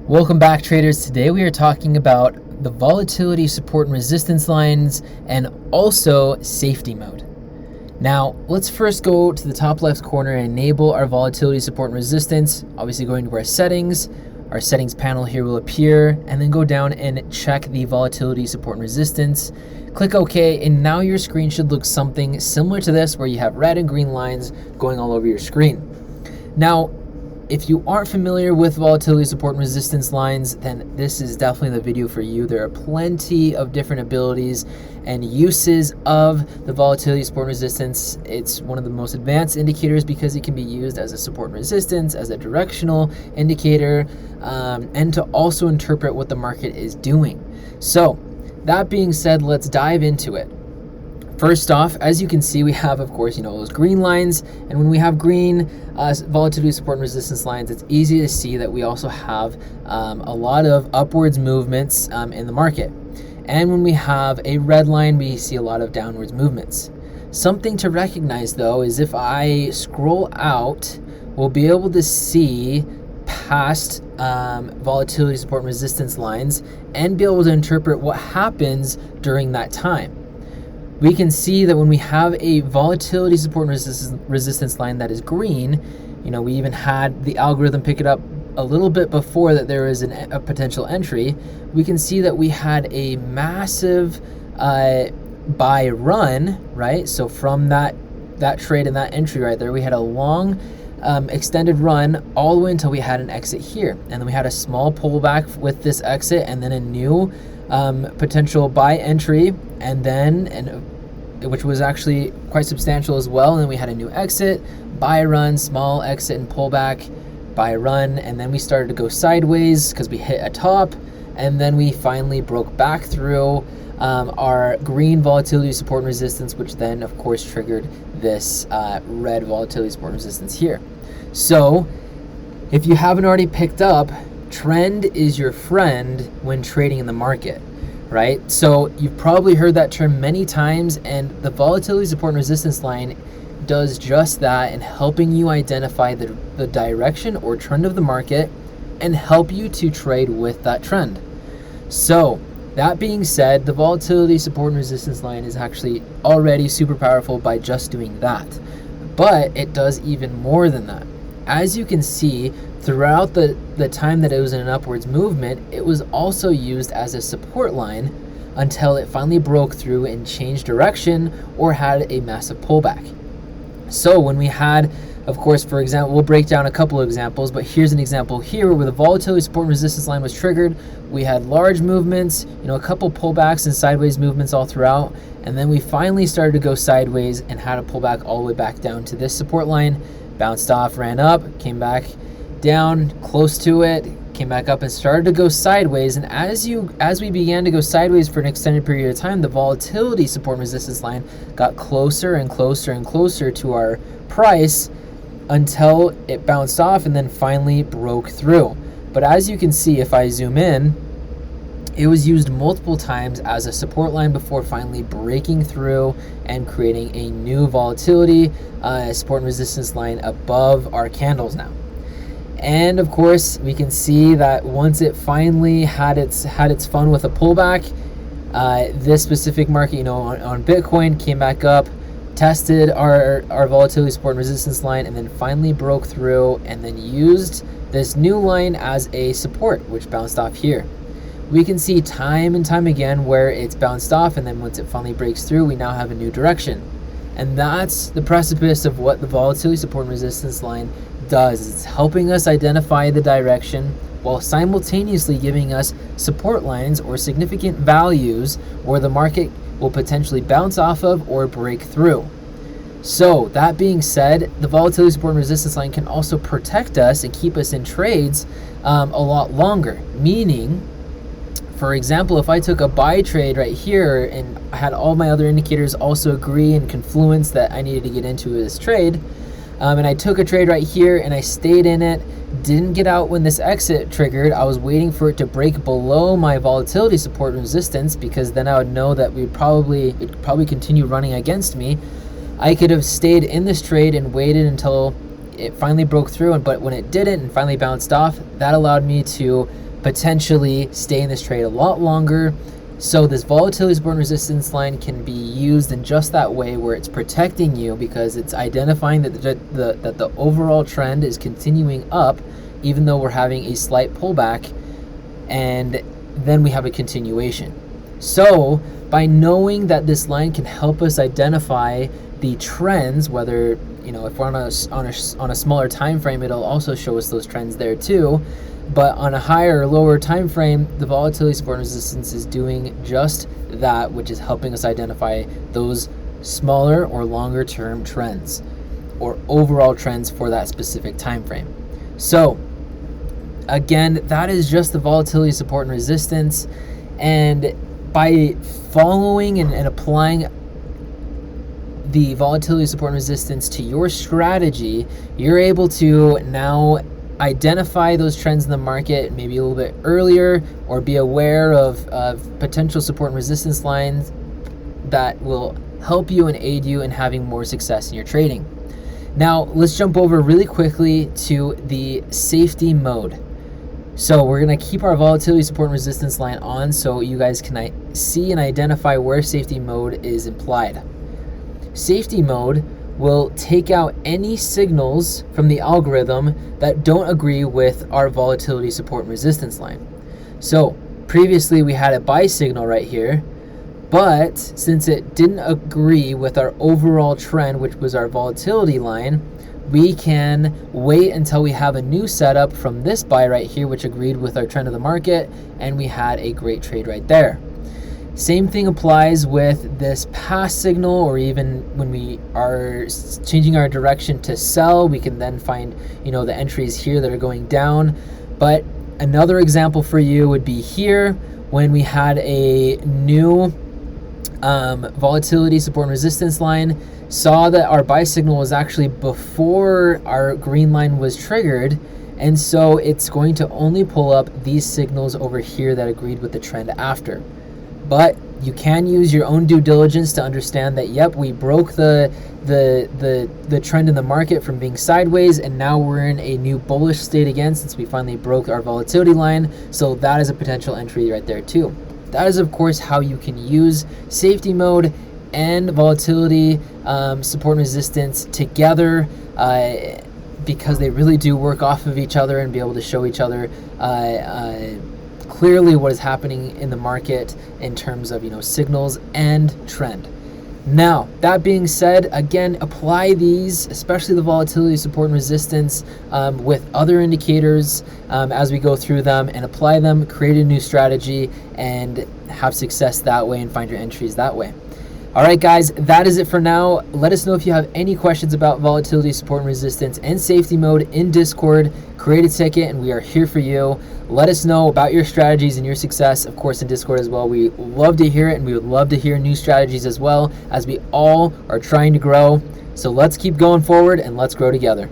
Welcome back, traders. Today we are talking about the volatility support and resistance lines and also safety mode. Now, let's first go to the top left corner and enable our volatility support and resistance. Obviously going to our settings panel here will appear, and then go down and check the volatility support and resistance. Click OK, and now your screen should look something similar to this, where you have red and green lines going all over your screen. Now, if you aren't familiar with volatility support and resistance lines, then this is definitely the video for you. There are plenty of different abilities and uses of the volatility support and resistance. It's one of the most advanced indicators because it can be used as a support and resistance, as a directional indicator, and to also interpret what the market is doing. So that being said, let's dive into it. First off, as you can see, we have, of course, those green lines. And when we have green volatility support and resistance lines, it's easy to see that we also have a lot of upwards movements in the market. And when we have a red line, we see a lot of downwards movements. Something to recognize, though, is if I scroll out, we'll be able to see past volatility support and resistance lines and be able to interpret what happens during that time. We can see that when we have a volatility support and resistance line that is green, we even had the algorithm pick it up a little bit before that there is a potential entry. We can see that we had a massive buy run, right? So from that trade and that entry right there, we had a long extended run all the way until we had an exit here. And then we had a small pullback with this exit, and then a new potential buy entry, which was actually quite substantial as well. And then we had a new exit, buy run, small exit and pullback, buy run, and then we started to go sideways because we hit a top, and then we finally broke back through our green volatility support and resistance, which then of course triggered this red volatility support and resistance here. So if you haven't already picked up, trend is your friend when trading in the market, right? So you've probably heard that term many times, and the volatility support and resistance line does just that in helping you identify the direction or trend of the market and help you to trade with that trend. So that being said, the volatility support and resistance line is actually already super powerful by just doing that, but it does even more than that. As you can see, throughout the time that it was in an upwards movement, it was also used as a support line until it finally broke through and changed direction or had a massive pullback. So when we had, of course, for example, we'll break down a couple of examples, but here's an example here where the volatility support and resistance line was triggered. We had large movements, a couple pullbacks and sideways movements all throughout, and then we finally started to go sideways and had a pullback all the way back down to this support line, bounced off, ran up, came back down close to it, came back up and started to go sideways. And as we began to go sideways for an extended period of time, the volatility support and resistance line got closer and closer and closer to our price until it bounced off and then finally broke through. But as you can see, if I zoom in, it was used multiple times as a support line before finally breaking through and creating a new volatility support and resistance line above our candles now. And of course, we can see that once it finally had its fun with a pullback, this specific market, on Bitcoin came back up, tested our volatility support and resistance line, and then finally broke through and then used this new line as a support, which bounced off here. We can see time and time again where it's bounced off, and then once it finally breaks through, we now have a new direction. And that's the precipice of what the volatility support and resistance line does. It's helping us identify the direction while simultaneously giving us support lines or significant values where the market will potentially bounce off of or break through. So that being said, the volatility support and resistance line can also protect us and keep us in trades a lot longer. Meaning, for example, if I took a buy trade right here and I had all my other indicators also agree and confluence that I needed to get into this trade, and I took a trade right here and I stayed in it, didn't get out when this exit triggered. I was waiting for it to break below my volatility support and resistance, because then I would know that it'd probably continue running against me. I could have stayed in this trade and waited until it finally broke through, but when it didn't and finally bounced off, that allowed me to potentially stay in this trade a lot longer. So this volatility support and resistance line can be used in just that way, where it's protecting you because it's identifying that the overall trend is continuing up, even though we're having a slight pullback, and then we have a continuation. So by knowing that this line can help us identify the trends, whether if we're on a smaller time frame, it'll also show us those trends there too. But on a higher or lower time frame, the volatility support and resistance is doing just that, which is helping us identify those smaller or longer term trends or overall trends for that specific time frame. So again, that is just the volatility support and resistance. And by following and applying the volatility support and resistance to your strategy, you're able to now identify those trends in the market maybe a little bit earlier, or be aware of potential support and resistance lines that will help you and aid you in having more success in your trading. Now let's jump over really quickly to the safety mode. So we're going to keep our volatility support and resistance line on so you guys can see and identify where safety mode is implied. Safety mode will take out any signals from the algorithm that don't agree with our volatility support and resistance line. So previously we had a buy signal right here, but since it didn't agree with our overall trend, which was our volatility line, we can wait until we have a new setup from this buy right here, which agreed with our trend of the market, and we had a great trade right there. Same thing applies with this pass signal, or even when we are changing our direction to sell, we can then find the entries here that are going down. But another example for you would be here when we had a new volatility support and resistance line, saw that our buy signal was actually before our green line was triggered, and so it's going to only pull up these signals over here that agreed with the trend after. But you can use your own due diligence to understand that, yep, we broke the trend in the market from being sideways, and now we're in a new bullish state again since we finally broke our volatility line. So that is a potential entry right there too. That is, of course, how you can use safety mode and volatility support and resistance together, because they really do work off of each other and be able to show each other clearly what is happening in the market in terms of signals and trend. Now, that being said, again, apply these, especially the volatility support and resistance, with other indicators as we go through them, and apply them, create a new strategy, and have success that way and find your entries that way. All right, guys, that is it for now. Let us know if you have any questions about volatility support and resistance and safety mode in Discord. Create a ticket, and we are here for you. Let us know about your strategies and your success, of course, in Discord as well. We love to hear it, and we would love to hear new strategies as well, as we all are trying to grow. So let's keep going forward, and let's grow together.